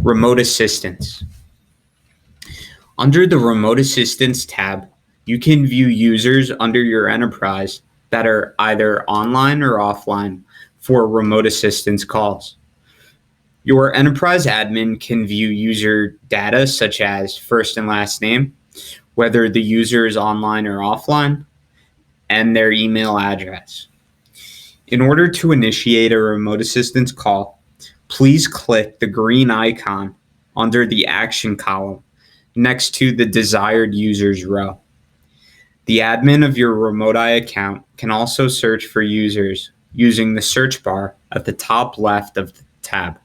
Remote Assistance. Under the Remote Assistance tab, you can view users under your enterprise that are either online or offline for remote assistance calls. Your enterprise admin can view user data such as first and last name, whether the user is online or offline, and their email address. In order to initiate a remote assistance call, please click the green icon under the action column next to the desired users row. The admin of your RemoteEye account can also search for users using the search bar at the top left of the tab.